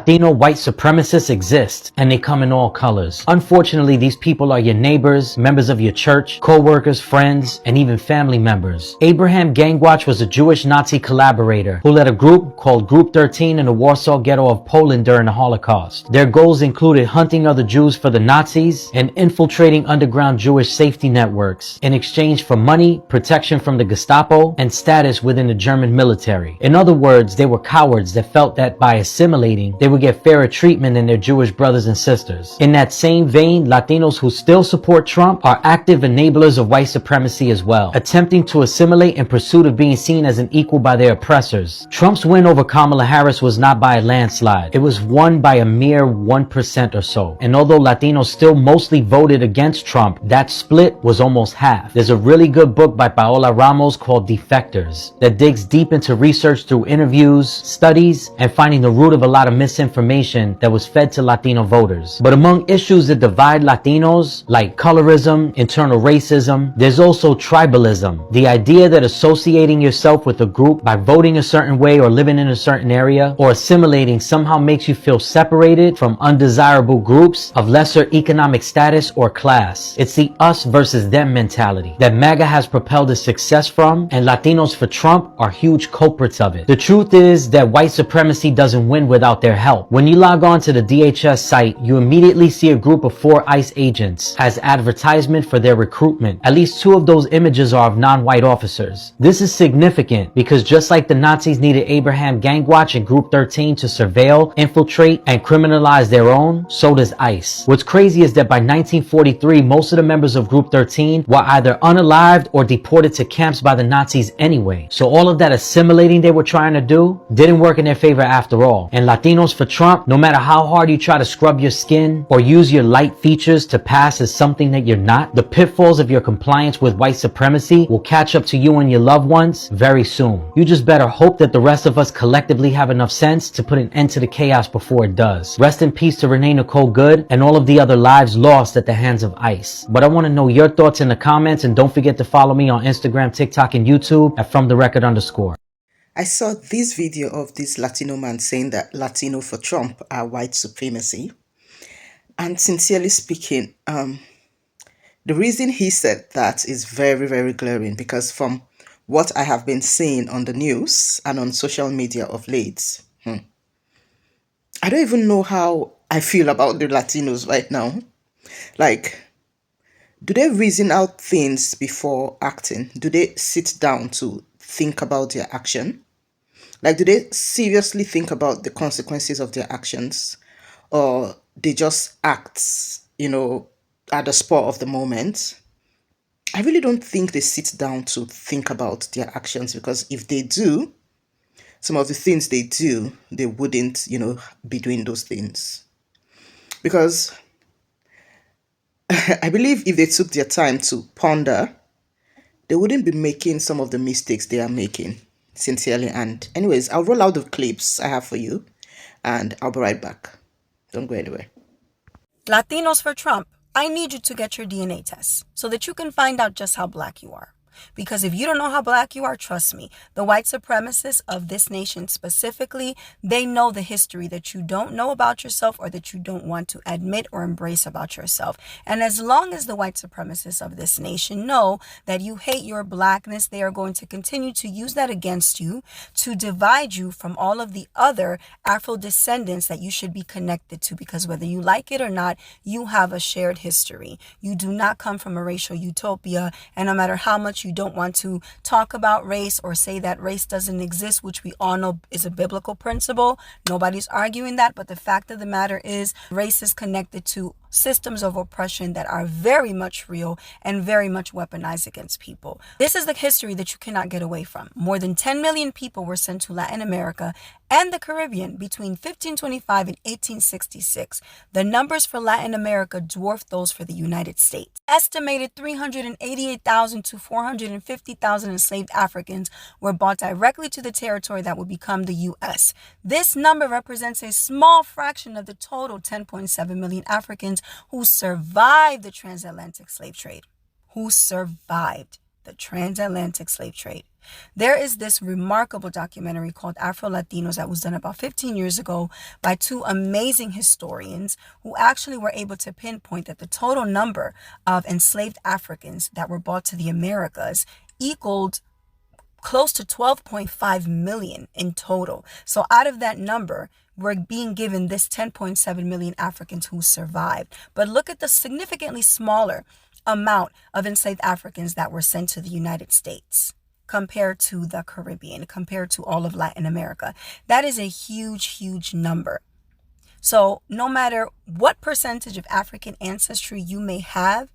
Latino white supremacists exist, and they come in all colors. Unfortunately, these people are your neighbors, members of your church, co-workers, friends, and even family members. Abraham Gangwatch was a Jewish Nazi collaborator who led a group called Group 13 in the Warsaw Ghetto of Poland during the Holocaust. Their goals included hunting other Jews for the Nazis and infiltrating underground Jewish safety networks in exchange for money, protection from the Gestapo, and status within the German military. In other words, they were cowards that felt that by assimilating, they would get fairer treatment than their Jewish brothers and sisters. In that same vein, Latinos who still support Trump are active enablers of white supremacy as well, attempting to assimilate in pursuit of being seen as an equal by their oppressors. Trump's win over Kamala Harris was not by a landslide. It was won by a mere 1% or so. And although Latinos still mostly voted against Trump, that split was almost half. There's a really good book by Paola Ramos called Defectors that digs deep into research through interviews, studies, and finding the root of a lot of misinformation that was fed to Latino voters. But among issues that divide Latinos, like colorism, internal racism, there's also tribalism. The idea that associating yourself with a group by voting a certain way or living in a certain area or assimilating somehow makes you feel separated from undesirable groups of lesser economic status or class. It's the us versus them mentality that MAGA has propelled its success from, and Latinos for Trump are huge culprits of it. The truth is that white supremacy doesn't win without their help. When you log on to the DHS site, you immediately see a group of 4 ICE agents as advertisement for their recruitment. At least 2 of those images are of non-white officers. This is significant because just like the Nazis needed Abraham Gangwatch and Group 13 to surveil, infiltrate, and criminalize their own, so does ICE. What's crazy is that by 1943, most of the members of Group 13 were either unalived or deported to camps by the Nazis anyway. So all of that assimilating they were trying to do didn't work in their favor after all. And Latinos for Trump, no matter how hard you try to scrub your skin or use your light features to pass as something that you're not, the pitfalls of your compliance with white supremacy will catch up to you and your loved ones very soon. You just better hope that the rest of us collectively have enough sense to put an end to the chaos before it does. Rest in peace to Renee Nicole Good and all of the other lives lost at the hands of ICE. But I want to know your thoughts in the comments, and don't forget to follow me on Instagram, TikTok, and YouTube at FromTheRecord_. I saw this video of this Latino man saying that Latino for Trump are white supremacy. And sincerely speaking, the reason he said that is very, very glaring, because from what I have been seeing on the news and on social media of late, I don't even know how I feel about the Latinos right now. Like, do they reason out things before acting? Do they sit down to think about their action? Like, do they seriously think about the consequences of their actions? Or they just act, at the spur of the moment? I really don't think they sit down to think about their actions, because if they do, some of the things they do, they wouldn't, be doing those things. Because I believe if they took their time to ponder, they wouldn't be making some of the mistakes they are making, sincerely. And anyways, I'll roll out the clips I have for you, and I'll be right back. Don't go anywhere. Latinos for Trump, I need you to get your DNA test so that you can find out just how black you are. Because if you don't know how black you are, trust me, the white supremacists of this nation specifically, they know the history that you don't know about yourself or that you don't want to admit or embrace about yourself. And as long as the white supremacists of this nation know that you hate your blackness, they are going to continue to use that against you to divide you from all of the other Afro descendants that you should be connected to. Because whether you like it or not, you have a shared history. You do not come from a racial utopia, and no matter how much you don't want to talk about race or say that race doesn't exist, which we all know is a biblical principle. Nobody's arguing that, but the fact of the matter is race is connected to systems of oppression that are very much real and very much weaponized against people. This is the history that you cannot get away from. More than 10 million people were sent to Latin America and the Caribbean between 1525 and 1866. The numbers for Latin America dwarfed those for the United States. Estimated 388,000 to 450,000 enslaved Africans were brought directly to the territory that would become the U.S. This number represents a small fraction of the total 10.7 million Africans who survived the transatlantic slave trade. Who survived. the transatlantic slave trade. There is this remarkable documentary called Afro-Latinos that was done about 15 years ago by two amazing historians who actually were able to pinpoint that the total number of enslaved Africans that were brought to the Americas equaled close to 12.5 million in total. So out of that number, we're being given this 10.7 million Africans who survived. But look at the significantly smaller amount of enslaved Africans that were sent to the United States compared to the Caribbean, compared to all of Latin America. That is a huge, huge number. So no matter what percentage of African ancestry you may have,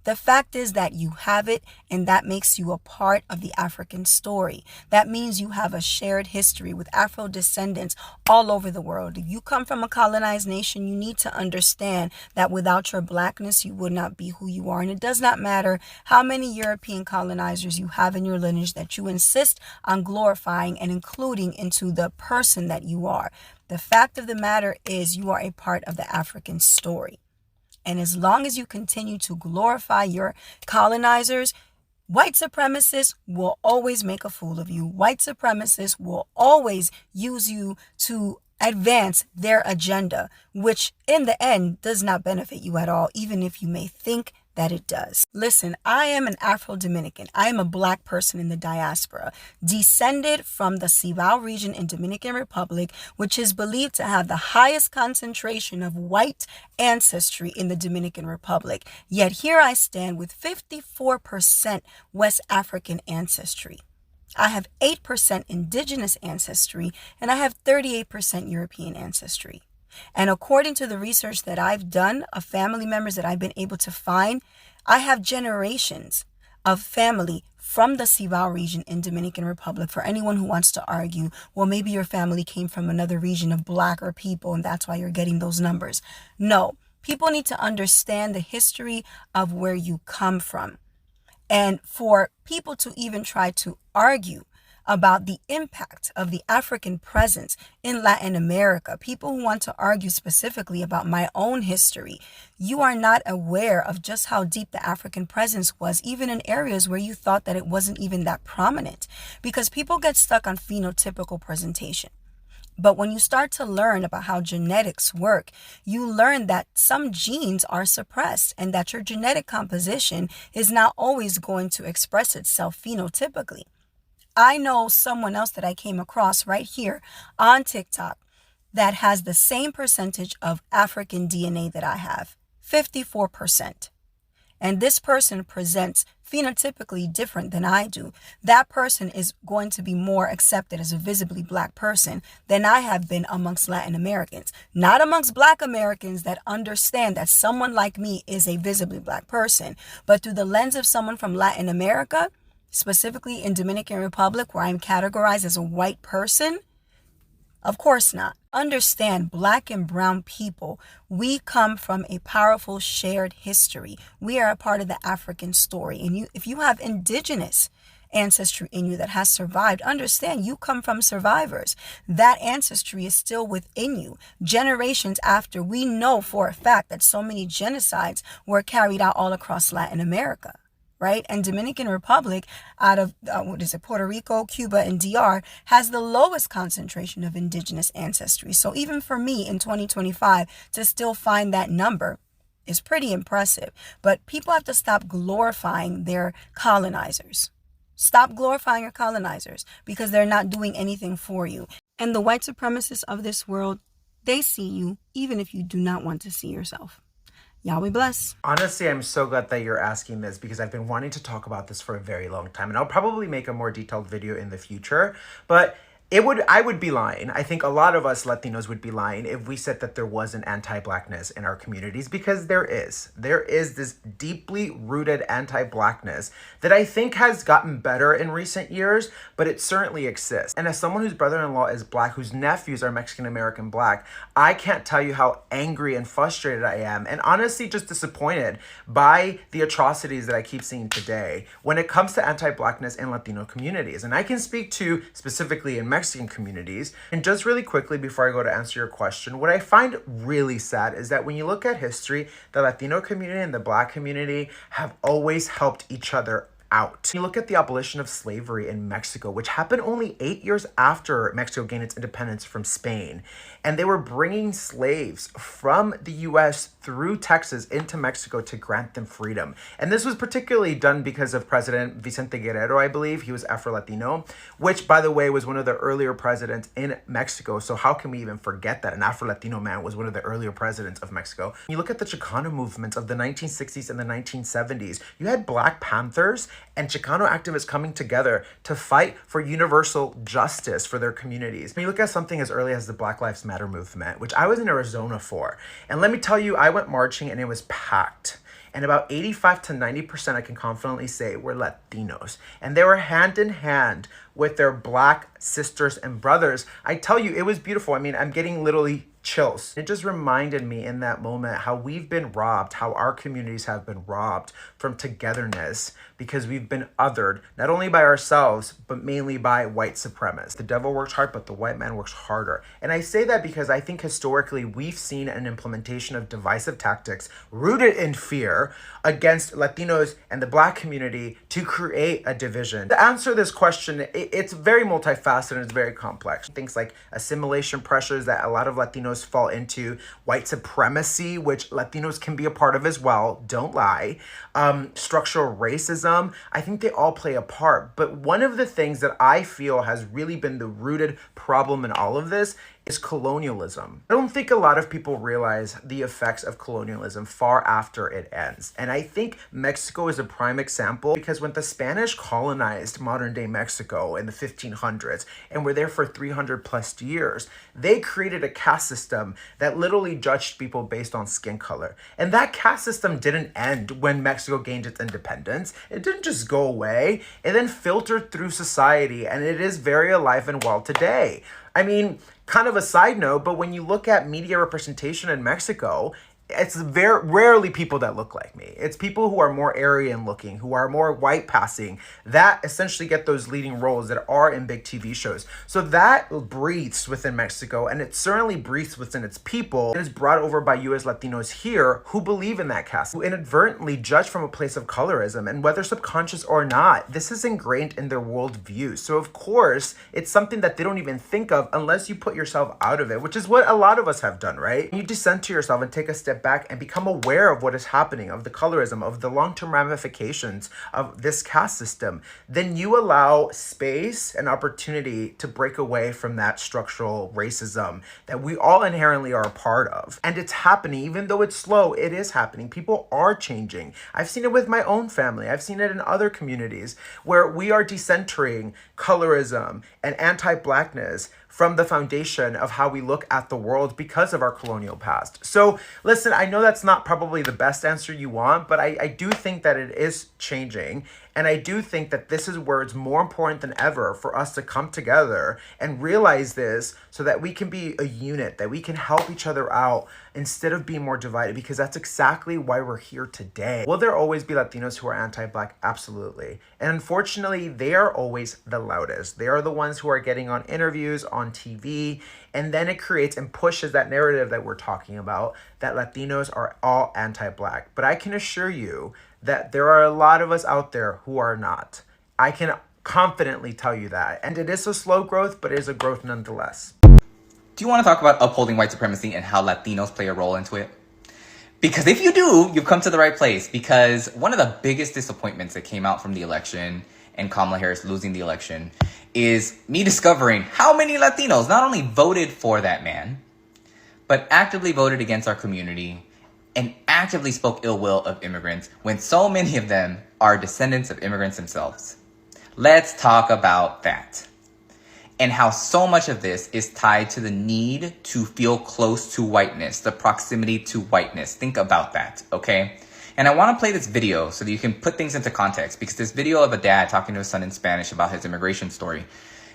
the fact is that you have it, and that makes you a part of the African story. That means you have a shared history with Afro descendants all over the world. If you come from a colonized nation, you need to understand that without your blackness, you would not be who you are. And it does not matter how many European colonizers you have in your lineage that you insist on glorifying and including into the person that you are. The fact of the matter is you are a part of the African story. And as long as you continue to glorify your colonizers, white supremacists will always make a fool of you. White supremacists will always use you to advance their agenda, which in the end does not benefit you at all, even if you may think that it does. Listen, I am an Afro-Dominican. I am a black person in the diaspora, descended from the Cibao region in Dominican Republic, which is believed to have the highest concentration of white ancestry in the Dominican Republic. Yet here I stand with 54% West African ancestry. I have 8% indigenous ancestry, and I have 38% European ancestry. And according to the research that I've done of family members that I've been able to find, I have generations of family from the Cibao region in Dominican Republic. For anyone who wants to argue, well, maybe your family came from another region of blacker people and that's why you're getting those numbers. No, people need to understand the history of where you come from. And for people to even try to argue about the impact of the African presence in Latin America, people who want to argue specifically about my own history, you are not aware of just how deep the African presence was, even in areas where you thought that it wasn't even that prominent, because people get stuck on phenotypical presentation. But when you start to learn about how genetics work, you learn that some genes are suppressed and that your genetic composition is not always going to express itself phenotypically. I know someone else that I came across right here on TikTok that has the same percentage of African DNA that I have, 54%. And this person presents phenotypically different than I do. That person is going to be more accepted as a visibly black person than I have been amongst Latin Americans. Not amongst black Americans that understand that someone like me is a visibly black person, but through the lens of someone from Latin America, specifically in Dominican Republic, where I'm categorized as a white person? Of course not. Understand, black and brown people, we come from a powerful shared history. We are a part of the African story. And if you have indigenous ancestry in you that has survived, understand you come from survivors. That ancestry is still within you. Generations after, we know for a fact that so many genocides were carried out all across Latin America. Right? And Dominican Republic, out of, Puerto Rico, Cuba, and DR, has the lowest concentration of indigenous ancestry. So even for me in 2025, to still find that number is pretty impressive. But people have to stop glorifying their colonizers. Stop glorifying your colonizers because they're not doing anything for you. And the white supremacists of this world, they see you even if you do not want to see yourself. Y'all be blessed. Honestly, I'm so glad that you're asking this because I've been wanting to talk about this for a very long time, and I'll probably make a more detailed video in the future, but I would be lying. I think a lot of us Latinos would be lying if we said that there wasn't anti-blackness in our communities, because there is. There is this deeply rooted anti-blackness that I think has gotten better in recent years, but it certainly exists. And as someone whose brother-in-law is black, whose nephews are Mexican-American black, I can't tell you how angry and frustrated I am, and honestly just disappointed by the atrocities that I keep seeing today when it comes to anti-blackness in Latino communities. And I can speak to specifically in Mexican communities. And just really quickly before I go to answer your question, what I find really sad is that when you look at history, the Latino community and the black community have always helped each other out. You look at the abolition of slavery in Mexico, which happened only 8 years after Mexico gained its independence from Spain. And they were bringing slaves from the US through Texas into Mexico to grant them freedom. And this was particularly done because of President Vicente Guerrero, I believe. He was Afro-Latino, which, by the way, was one of the earlier presidents in Mexico. So how can we even forget that an Afro-Latino man was one of the earlier presidents of Mexico? You look at the Chicano movements of the 1960s and the 1970s. You had Black Panthers and Chicano activists coming together to fight for universal justice for their communities. When you look at something as early as the Black Lives Matter movement, which I was in Arizona for, and let me tell you, I went marching and it was packed. And about 85 to 90%, I can confidently say, were Latinos. And they were hand in hand with their Black sisters and brothers. I tell you, it was beautiful. I mean, I'm getting literally chills. It just reminded me in that moment how we've been robbed, how our communities have been robbed from togetherness because we've been othered, not only by ourselves, but mainly by white supremacists. The devil works hard, but the white man works harder. And I say that because I think historically we've seen an implementation of divisive tactics rooted in fear against Latinos and the Black community to create a division. To answer this question, it's very multifaceted and it's very complex. Things like assimilation pressures that a lot of Latinos fall into, white supremacy, which Latinos can be a part of as well, don't lie, structural racism, I think they all play a part. But one of the things that I feel has really been the rooted problem in all of this is colonialism. I don't think a lot of people realize the effects of colonialism far after it ends. And I think Mexico is a prime example because when the Spanish colonized modern day Mexico in the 1500s and were there for 300 plus years, they created a caste system that literally judged people based on skin color. And that caste system didn't end when Mexico gained its independence. It didn't just go away. It then filtered through society, and it is very alive and well today. I mean, kind of a side note, but when you look at media representation in Mexico, it's very rarely people that look like me. It's people who are more Aryan looking, who are more white passing, that essentially get those leading roles that are in big TV shows. So that breathes within Mexico, and it certainly breathes within its people. It is brought over by US Latinos here who believe in that caste, who inadvertently judge from a place of colorism, and whether subconscious or not, this is ingrained in their worldview. So of course, it's something that they don't even think of unless you put yourself out of it, which is what a lot of us have done, right? You decenter yourself and take a step back and become aware of what is happening, of the colorism, of the long-term ramifications of this caste system, then you allow space and opportunity to break away from that structural racism that we all inherently are a part of. And it's happening, even though it's slow, it is happening. People are changing. I've seen it with my own family. I've seen it in other communities where we are decentering colorism and anti-blackness from the foundation of how we look at the world because of our colonial past. So listen, I know that's not probably the best answer you want, but I do think that it is changing. And I do think that this is where it's more important than ever for us to come together and realize this so that we can be a unit, that we can help each other out instead of being more divided, because that's exactly why we're here today. Will there always be Latinos who are anti-Black? Absolutely. And unfortunately, they are always the loudest. They are the ones who are getting on interviews, on TV, and then it creates and pushes that narrative that we're talking about, that Latinos are all anti-Black. But I can assure you that there are a lot of us out there who are not. I can confidently tell you that. And it is a slow growth, but it is a growth nonetheless. Do you want to talk about upholding white supremacy and how Latinos play a role into it? Because if you do, you've come to the right place. Because one of the biggest disappointments that came out from the election and Kamala Harris losing the election is me discovering how many Latinos not only voted for that man, but actively voted against our community and actively spoke ill will of immigrants when so many of them are descendants of immigrants themselves. Let's talk about that. And how so much of this is tied to the need to feel close to whiteness, the proximity to whiteness. Think about that, okay? And I want to play this video so that you can put things into context, because this video of a dad talking to his son in Spanish about his immigration story.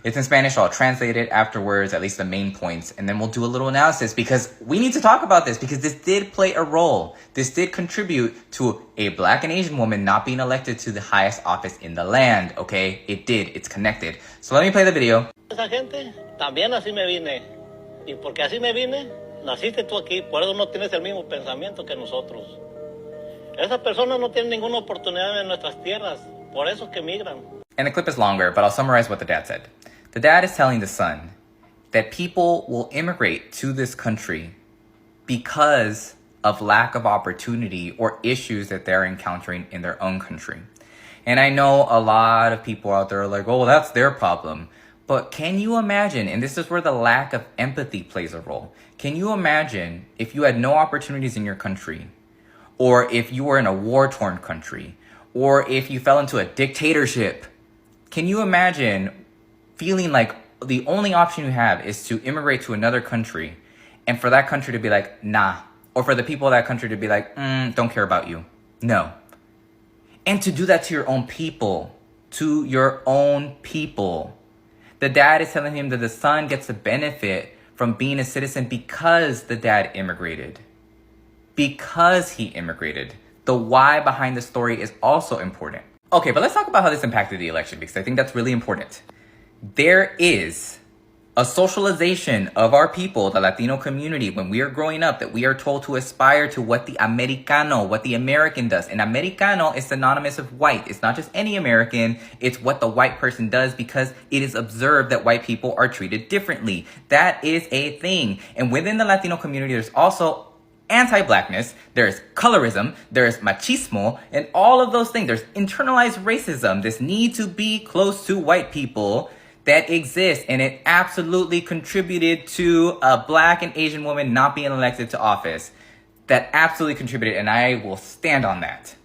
It's in Spanish, so I'll translate it afterwards, at least the main points, and then we'll do a little analysis, because we need to talk about this, because this did play a role. This did contribute to a Black and Asian woman not being elected to the highest office in the land, okay? It did. It's connected. So let me play the video. Esa gente, también así me vine. Y porque así me vine, naciste tú aquí, por eso no tienes el mismo pensamiento que nosotros. Esas personas no tienen ninguna oportunidad en nuestras tierras, Por eso es que migran. And the clip is longer, but I'll summarize what the dad said. The dad is telling the son that people will immigrate to this country because of lack of opportunity or issues that they're encountering in their own country. And I know a lot of people out there are like, oh, well, that's their problem. But can you imagine, and this is where the lack of empathy plays a role, can you imagine if you had no opportunities in your country, or if you were in a war-torn country, or if you fell into a dictatorship? Can you imagine feeling like the only option you have is to immigrate to another country, and for that country to be like, nah, or for the people of that country to be like, don't care about you. No. And to do that to your own people, to your own people. The dad is telling him that the son gets the benefit from being a citizen because the dad immigrated. Because he immigrated. The why behind the story is also important. Okay, but let's talk about how this impacted the election, because I think that's really important. There is a socialization of our people, the Latino community, when we are growing up, that we are told to aspire to what the Americano, what the American does. And Americano is synonymous of white. It's not just any American, it's what the white person does, because it is observed that white people are treated differently. That is a thing. And within the Latino community, there's also anti-blackness, there's colorism, there's machismo, and all of those things. There's internalized racism, this need to be close to white people that exists, and it absolutely contributed to a Black and Asian woman not being elected to office. That absolutely contributed, and I will stand on that.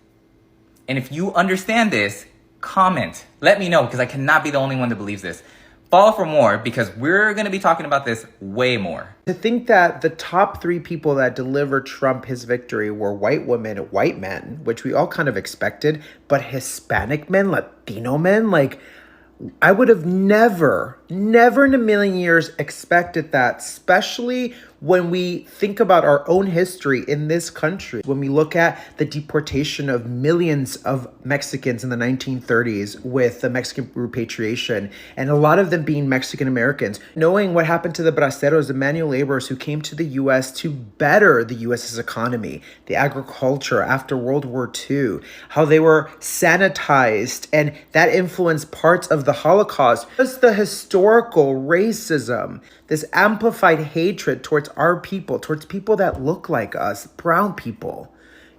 And if you understand this, comment. Let me know, because I cannot be the only one that believes this. Follow for more, because we're going to be talking about this way more. To think that the top 3 people that delivered Trump his victory were white women, white men, which we all kind of expected, but Hispanic men, Latino men, like, I would have never in a million years expected that, especially when we think about our own history in this country. When we look at the deportation of millions of Mexicans in the 1930s with the Mexican repatriation, and a lot of them being Mexican Americans, knowing what happened to the braceros, the manual laborers who came to the U.S. to better the U.S.'s economy, the agriculture after World War II, how they were sanitized, and that influenced parts of the Holocaust. Just the historical racism, this amplified hatred towards our people, towards people that look like us, brown people.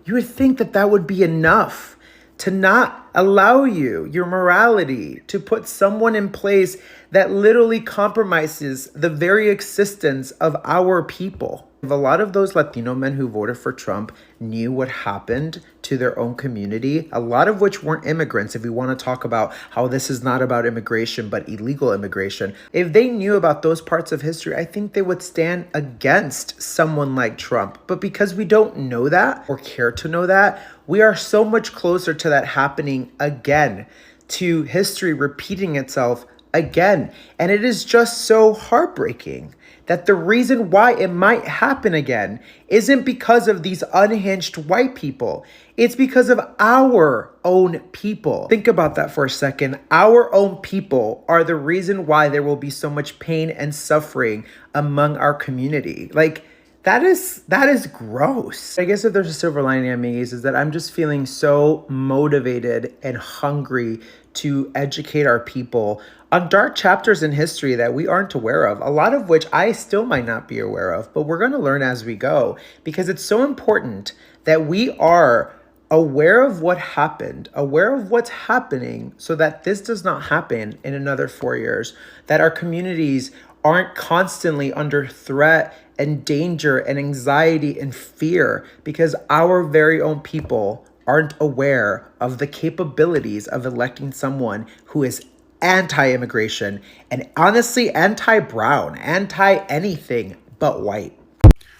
You would think that that would be enough to not allow your morality, to put someone in place that literally compromises the very existence of our people. A lot of those Latino men who voted for Trump knew what happened to their own community, a lot of which weren't immigrants, if we want to talk about how this is not about immigration, but illegal immigration. If they knew about those parts of history, I think they would stand against someone like Trump. But because we don't know that or care to know that, we are so much closer to that happening again, to history repeating itself again. And it is just so heartbreaking that the reason why it might happen again isn't because of these unhinged white people. It's because of our own people. Think about that for a second. Our own people are the reason why there will be so much pain and suffering among our community. Like, that is gross. I guess if there's a silver lining, Amigos, is that I'm just feeling so motivated and hungry to educate our people on dark chapters in history that we aren't aware of, a lot of which I still might not be aware of, but we're going to learn as we go, because it's so important that we are aware of what happened, aware of what's happening, so that this does not happen in another 4 years, that our communities aren't constantly under threat and danger and anxiety and fear because our very own people aren't aware of the capabilities of electing someone who is anti-immigration and honestly anti-brown, anti-anything but white.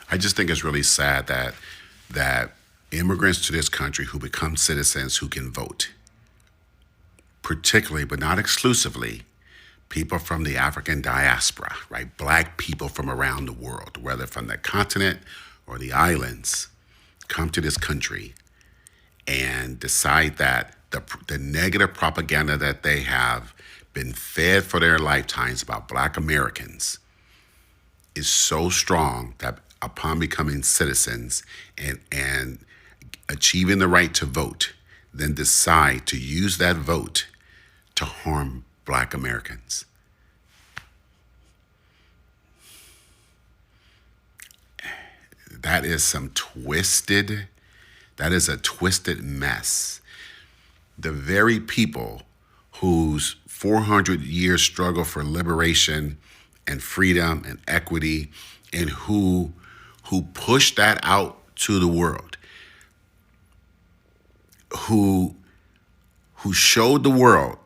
I just think it's really sad that immigrants to this country who become citizens who can vote, particularly but not exclusively, people from the African diaspora, right? Black people from around the world, whether from the continent or the islands, come to this country and decide that the negative propaganda that they have been fed for their lifetimes about Black Americans is so strong that upon becoming citizens and achieving the right to vote, then decide to use that vote to harm Black Americans. That is a twisted mess. The very people whose 400-year struggle for liberation and freedom and equity, and who pushed that out to the world, who showed the world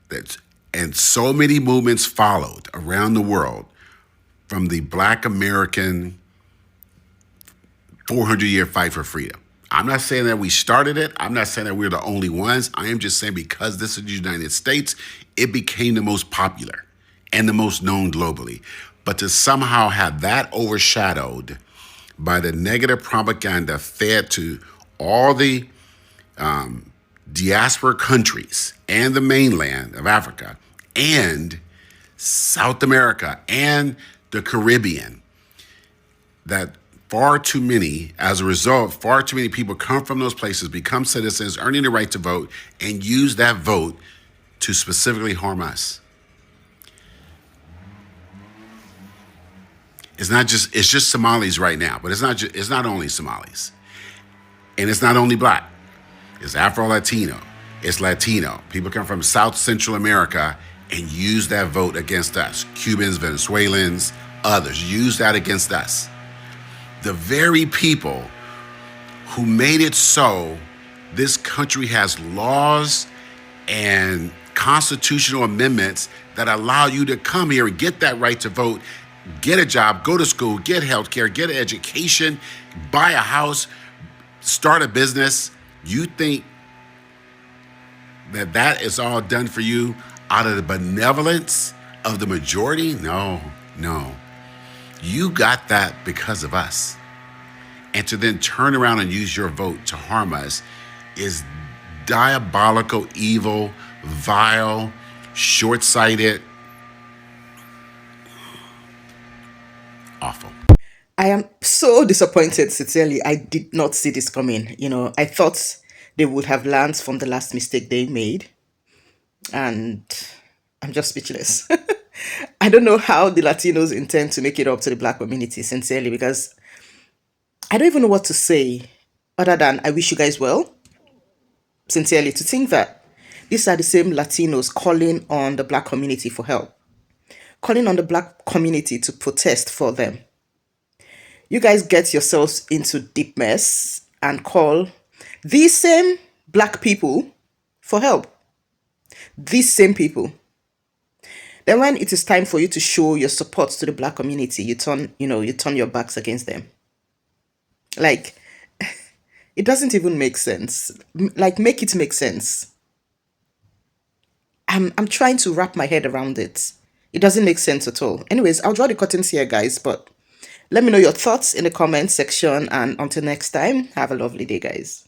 that, and so many movements followed around the world from the Black American 400-year fight for freedom. I'm not saying that we started it. I'm not saying that we're the only ones. I am just saying because this is the United States, it became the most popular and the most known globally. But to somehow have that overshadowed by the negative propaganda fed to all the diaspora countries and the mainland of Africa and South America and the Caribbean, that far too many people come from those places, become citizens, earning the right to vote, and use that vote to specifically harm us. It's just Somalis right now, but it's not only Somalis. And it's not only Black. It's Afro-Latino. It's Latino. People come from South Central America and use that vote against us. Cubans, Venezuelans, others use that against us. The very people who made it so this country has laws and constitutional amendments that allow you to come here and get that right to vote, get a job, go to school, get health care, get an education, buy a house, start a business. You think that is all done for you out of the benevolence of the majority? No. You got that because of us. And to then turn around and use your vote to harm us is diabolical, evil, vile, short-sighted, awful. I am so disappointed, sincerely. I did not see this coming. I thought they would have learned from the last mistake they made. And I'm just speechless. I don't know how the Latinos intend to make it up to the Black community, sincerely, because I don't even know what to say other than I wish you guys well. Sincerely, to think that these are the same Latinos calling on the Black community for help, calling on the Black community to protest for them. You guys get yourselves into deep mess and call these same Black people for help. These same people. Then when it is time for you to show your support to the Black community, you turn your backs against them. Like, it doesn't even make sense. Like, make it make sense. I'm trying to wrap my head around it. It doesn't make sense at all. Anyways, I'll draw the curtains here, guys, but let me know your thoughts in the comment section, and until next time, have a lovely day, guys.